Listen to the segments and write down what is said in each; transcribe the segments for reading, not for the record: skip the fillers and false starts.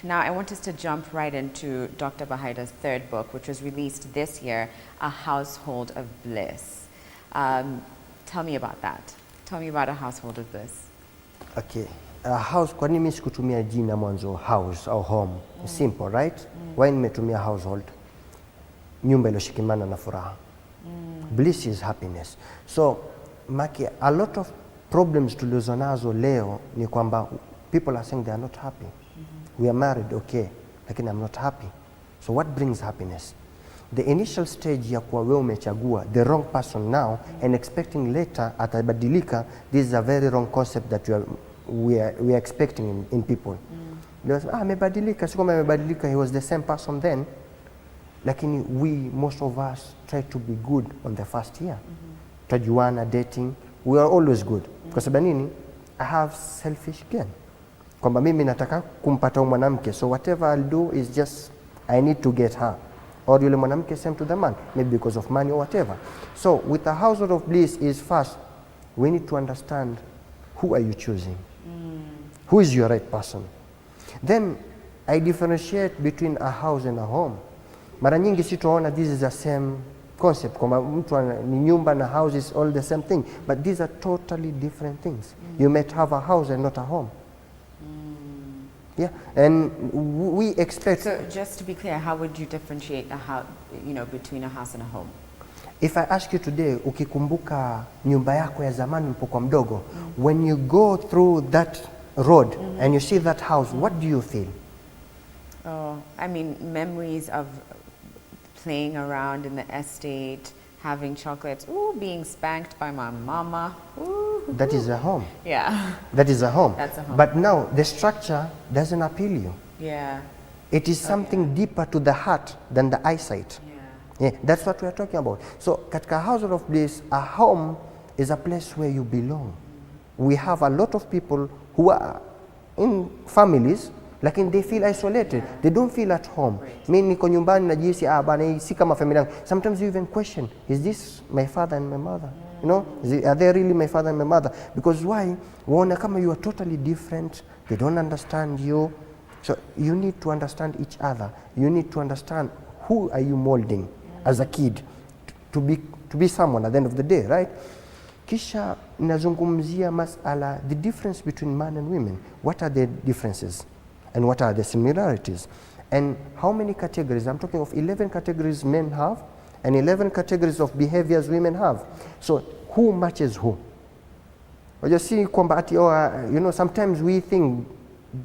now I want us to jump right into Dr. Bahaida's third book, which was released this year, A Household of Bliss. Tell me about that. Tell me about A Household of Bliss. Okay. House, kwa nini sikutumia jina mwanzo house au home? Simple, right? Why nimetumia household? Nyumba iliyoshikamana na furaha. Bliss is happiness. So, Maki, a lot of problems tulizonazo leo ni kwamba people are saying they are not happy. We are married, okay, lakini I'm not happy. So what brings happiness? The initial stage ya kuwa wewe umechagua the wrong person now and expecting later atabadilika, this is a very wrong concept that we are expecting in people. Amebadilika, si kama amebadilika, he was the same person then. Lakini most of us try to be good on the first year. Tajuana, dating, we are always good. Kwa sababu nini? I have selfish gain. Kwamba mimi nataka kumpata mwanamke, so whatever I'll do is just, I need to get her. Or yule mwanamke same to the man, maybe because of money or whatever. So with a household of bliss is first, we need to understand who are you choosing? Who is your right person? Then I differentiate between a house and a home. Mara nyingi si tunaona this is the same concept, kwamba mtu ni nyumba na house is all the same thing, but these are totally different things. You might have a house and not a home. Yeah, and we expect. So just to be clear, how would you differentiate a house, between a house and a home? If I ask you today, ukikumbuka nyumba yako ya zamani ulipokuwa mdogo, when you go through that road and you see that house, what do you feel? Oh, I mean, memories of playing around in the estate, having chocolates, being spanked by my mama. That is a home. Yeah. That is a home. That's a home. But now the structure doesn't appeal you. Yeah. It is something deeper to the heart than the eyesight. Yeah, that's what we are talking about. So, katika household of bliss, a home is a place where you belong. We have a lot of people who are in families, lakini they feel isolated. They don't feel at home. Mimi niko nyumbani najihisi bana si kama familia yangu. Sometimes you even question, is this my father and my mother? You know, are they really my father and my mother? Because why? Waona kama you are totally different. They don't understand you. So you need to understand each other. You need to understand who are you molding as a kid to be someone at the end of the day, right? Kisha nazungumzia masala, the difference between man and women. What are the differences? And what are the similarities? And how many categories? I'm talking of 11 categories men have and 11 categories of behaviors women have. So who matches who? You see, sometimes we think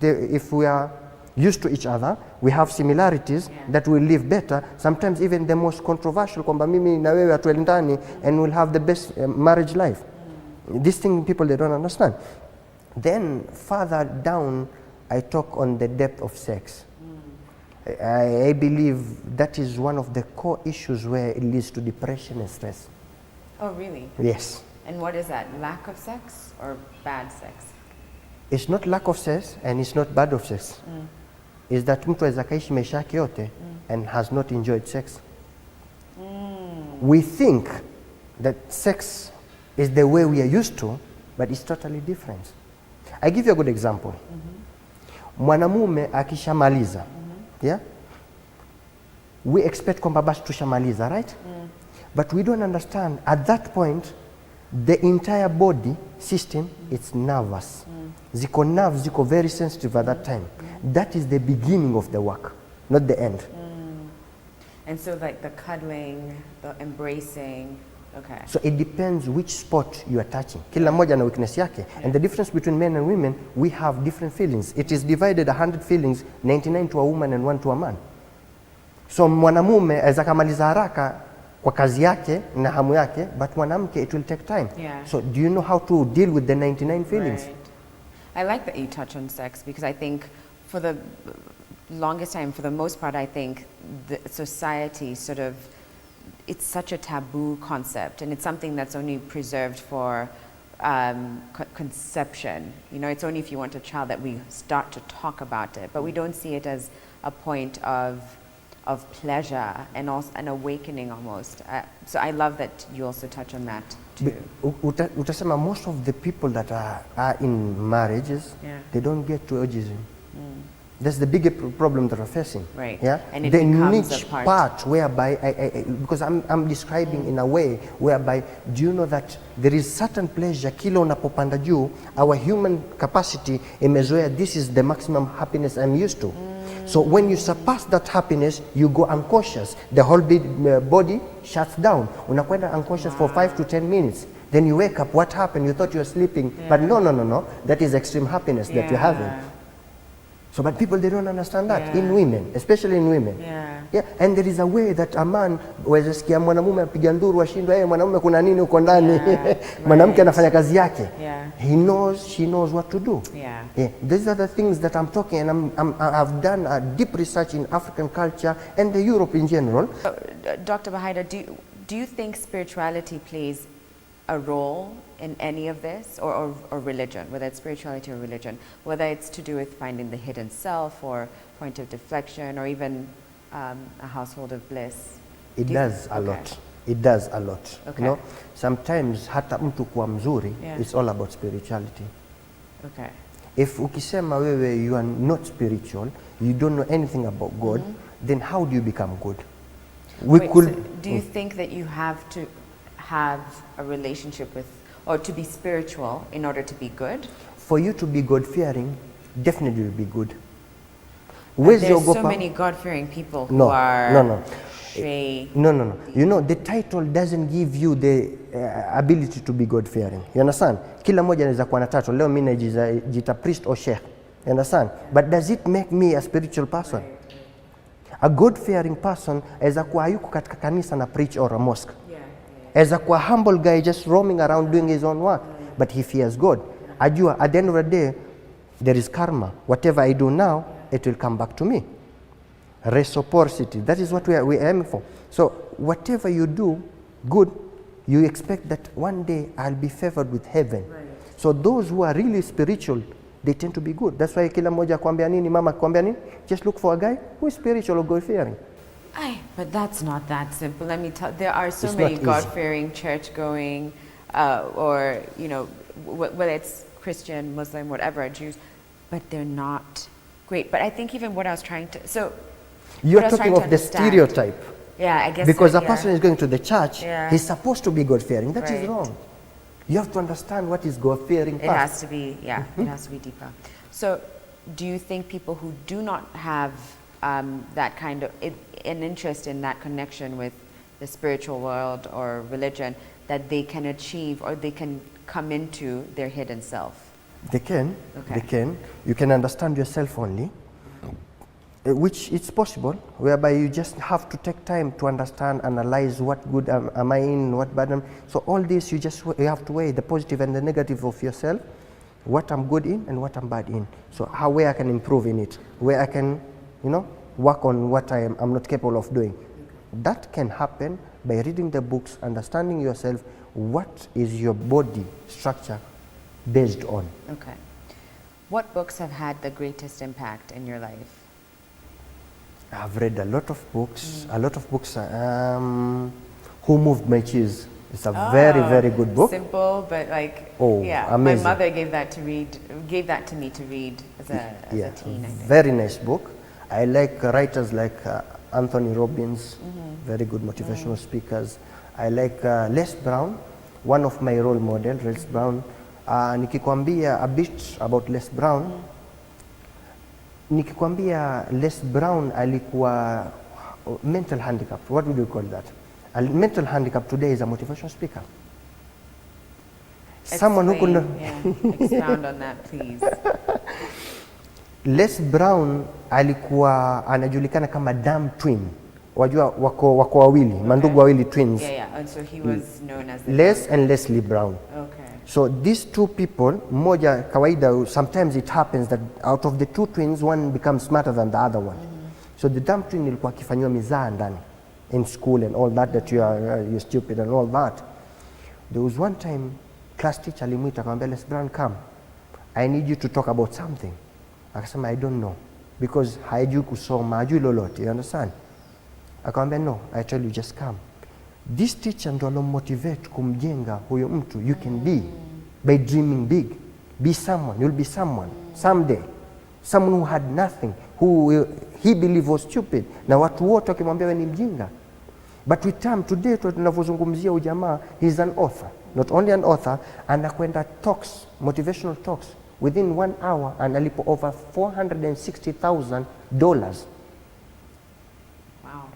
if we are used to each other, we have similarities that will live better. Sometimes even the most controversial, kwamba mimi na wewe hatuendani, and we'll have the best marriage life. This thing people, they don't understand. Then further down, I talk on the depth of sex. I believe that is one of the core issues where it leads to depression and stress. Oh, really? Yes. And what is that? Lack of sex or bad sex? It's not lack of sex and it's not bad of sex. Is that mtu aweza kaishi maisha yake yote and has not enjoyed sex. We think that sex is the way we are used to, but it's totally different. I give you a good example. Mwanamume akishamaliza, yeah? We expect kwamba basi tushamaliza, right? But we don't understand at that point the entire body system it's nervous. Ziko nerves ziko very sensitive at that time. That is the beginning of the work, not the end. And so like the cuddling, the embracing, okay. So it depends which spot you are touching. Kila moja na weakness yake. And the difference between men and women, we have different feelings. It is divided 100 feelings, 99 to a woman and 1 to a man. So mwanamume aweza kamaliza haraka kwa kazi yake na hamu yake, but mwanamke it will take time. Yeah. So do you know how to deal with the 99 feelings? Right. I like that you touch on sex because I think for the longest time, for the most part, I think the society sort of, it's such a taboo concept and it's something that's only preserved for conception. It's only if you want a child that we start to talk about it, but we don't see it as a point of pleasure and also an awakening almost. So I love that you also touch on that too. Utasema most of the people that are in marriages, they don't get to orgasm. That's the bigger problem that we're facing. Right. Yeah. And it the becomes niche a part. whereby because I'm describing in a way whereby, do you know that there is certain pleasure kila unapopanda juu, our human capacity imezoea this is the maximum happiness I'm used to. So when you surpass that happiness, you go unconscious. The whole body shuts down. Unakwenda unconscious for 5 to 10 minutes. Then you wake up, what happened? You thought you were sleeping. But no. That is extreme happiness that you're having. So, but people, they don't understand that in women, especially in women. Yeah. And there is a way that a man, waweza sikia mwanamume apiga nduru ashindwa, mwanamume kuna nini uko ndani? Mwanamke anafanya kazi yake. She knows what to do. These are the things that I'm talking, and I've done a deep research in African culture and the Europe in general. Dr. Bahaida, do you think spirituality plays a role in any of this, or religion, whether it's spirituality or religion, whether it's to do with finding the hidden self or point of deflection, or even a household of bliss? It does a lot. It does a lot. Okay. You know, sometimes hata mtu kuwa mzuri, it's all about spirituality. Okay. If ukisema wewe you are not spiritual, you don't know anything about God, then how do you become good? So do you think that you have to have a relationship with, or to be spiritual in order to be good? For you to be God-fearing, definitely will be good. There's so many God-fearing people who are... No. You know, the title doesn't give you the ability to be God-fearing. You understand? Kila moja anaweza kuwa na title. Leo mimi najita priest or sheikh. You understand? But does it make me a spiritual person? A God-fearing person aweza kuwa hayuko katika kanisa na preach or a mosque. As a humble guy just roaming around doing his own work, but he fears God. Ajua, at the end of the day, there is karma. Whatever I do now, it will come back to me. Reciprocity, that is what we are aiming for. So whatever you do good, you expect that one day I'll be favored with heaven. So those who are really spiritual, they tend to be good. That's why kila moja kwambia nini, mama kwambia nini, just look for a guy who is spiritual or God-fearing. But that's not that simple. Let me tell, there are so many God-fearing, church-going, or, you know, whether it's Christian, Muslim, whatever, Jews, but they're not great. But I think even what I was trying to, so... You're talking of the stereotype. Yeah, I guess because so, a person is going to the church, he's supposed to be God-fearing. That is wrong. You have to understand what is God-fearing first. It has to be, it has to be deeper. So do you think people who do not have that kind of an interest in that connection with the spiritual world or religion, that they can achieve, or they can come into their hidden self? They can. They can. You can understand yourself only, which it's possible, whereby you just have to take time to understand, analyze what good am I in, what bad am. So all this you have to weigh the positive and the negative of yourself, what I'm good in and what I'm bad in. So where I can improve in it, where I can, you know, work on what I'm not capable of doing. That can happen by reading the books, understanding yourself, what is your body structure based on. Okay. What books have had the greatest impact in your life? I've read a lot of books. Who Moved My Cheese? It's a very, very good book. Simple, but like, amazing. My mother gave that to me to read as a teen, I think. Very nice book. I like writers like Anthony Robbins, very good motivational speakers. I like Les Brown, one of my role models, Les Brown. Nikikwambia a bit about Les Brown, Les Brown alikuwa mental handicap. What would you call that? A mental handicap today is a motivational speaker. Someone who could expound on that, please. Les Brown alikuwa anajulikana kama dam twin. Wajua wako wawili, mandugu wawili, twins. And so he was known as Les and Leslie Brown. Okay. So these two people, mmoja kawaida, sometimes it happens that out of the two twins, one becomes smarter than the other one. So the dam twin ilikuwa akifanywa mizaa ndani in school and all that you're stupid and all that. There was one time class teacher alimwita akamwambia, Les Brown, come, I need you to talk about something. Akasema, I don't know, because hajui kusoma, hajui lolote, you understand? Akamwambia, no, I tell you, just come. This teacher ndo alomotivate kumjenga huyo mtu. You can be by dreaming big. Be someone, you'll be someone someday. Someone who had nothing. he believed was stupid, na watu wote wakimwambia wewe ni mjinga. But with time, today tunavyozungumzia ujamaa, he's an author. Not only an author, anakwenda talks, motivational talks, within 1 hour, analipo over $460,000. Wow.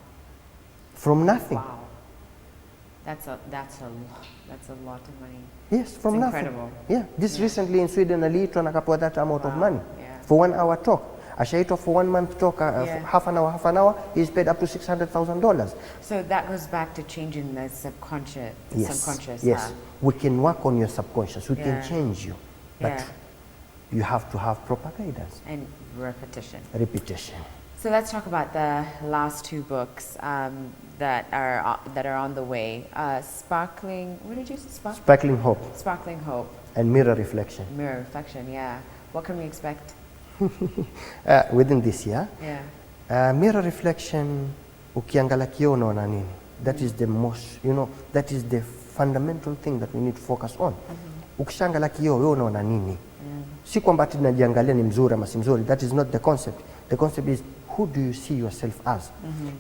From nothing. Wow. That's a lot of money. Yes, from it's nothing. Incredible. Yeah, this recently in Sweden, aliitwa na kapewa that amount of money for 1 hour talk. Ashaitwa for 1 month talk, half an hour, he's paid up to $600,000. So that goes back to changing the subconscious. Yes. We can work on your subconscious. We can change you, but you have to have proper guidance and repetition. So let's talk about the last 2 books that are on the way. Sparkling. What did you say? Sparkling Hope. Sparkling Hope. And Mirror Reflection. Mirror Reflection. Yeah. What can we expect? Within this year. Yeah. Mirror Reflection. Ukiangalia kioo unaona nini? That is the most. That is the fundamental thing that we need to focus on. Ukishangalia kioo wewe unaona nini? Si kwamba tunajiangalia ni mzuri ama si mzuri. That is not the concept. The concept is, who do you see yourself as?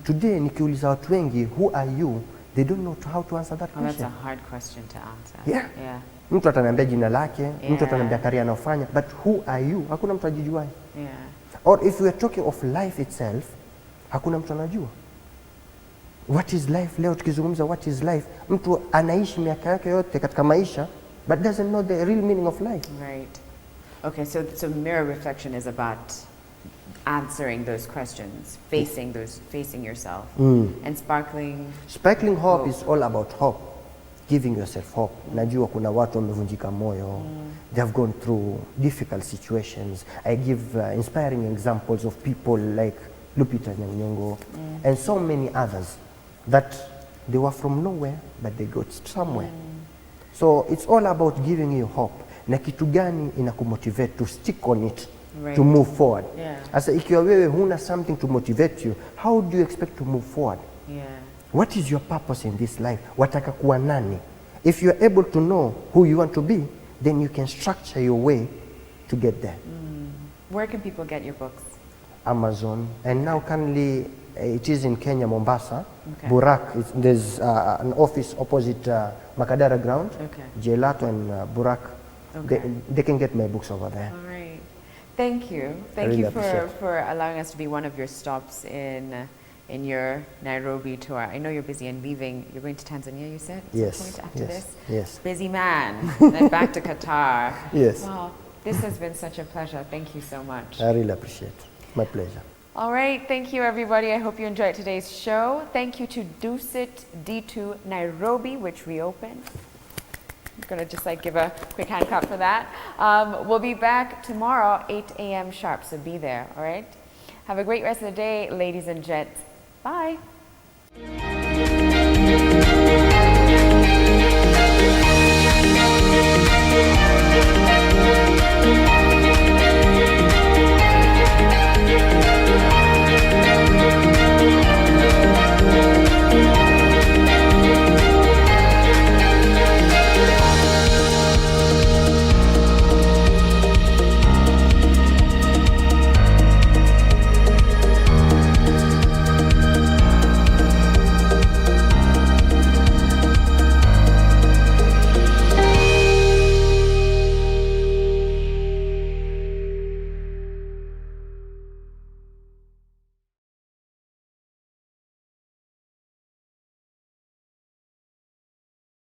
Today, nikiuliza watu wengi, who are you? They don't know how to answer that question. That's a hard question to answer. Yeah. Mtu ataniambia jina lake, mtu ataniambia career anayofanya, but who are you? Hakuna mtu ajijuaye. Yeah. Or if we are talking of life itself, hakuna mtu anajua. What is life? Leo tukizungumza what is life, mtu anaishi miaka yake yote katika maisha, but doesn't know the real meaning of life. Right. Okay, so Mirror Reflection is about answering those questions, facing yourself. And Sparkling Hope is all about hope, giving yourself hope. Najua kuna watu wamevunjika moyo. They have gone through difficult situations. I give inspiring examples of people like Lupita Nyong'o and so many others that they were from nowhere but they got somewhere. So it's all about giving you hope. Na kitu gani inakumotivate to stick on it, to move forward. Asa ikiwa wewe huna something to motivate you, how do you expect to move forward? What is your purpose in this life? Wataka kuwa nani? If you are able to know who you want to be, then you can structure your way to get there. Where can people get your books? Amazon, and now currently it is in Kenya, Mombasa. Burak, there's an office opposite Makadara ground. Gelato and Burak. They can get my books over there. All right. Thank you. Thank you for allowing us to be one of your stops in your Nairobi tour. I know you're busy and leaving. You're going to Tanzania, you said? Yes. After this? Yes. Busy man. Then back to Qatar. Yes. Wow. This has been such a pleasure. Thank you so much. I really appreciate it. My pleasure. All right. Thank you, everybody. I hope you enjoyed today's show. Thank you to Dusit D2 Nairobi, which reopened. I'm going to just give a quick hand clap for that. We'll be back tomorrow, 8 a.m. sharp, so be there, all right? Have a great rest of the day, ladies and gents. Bye.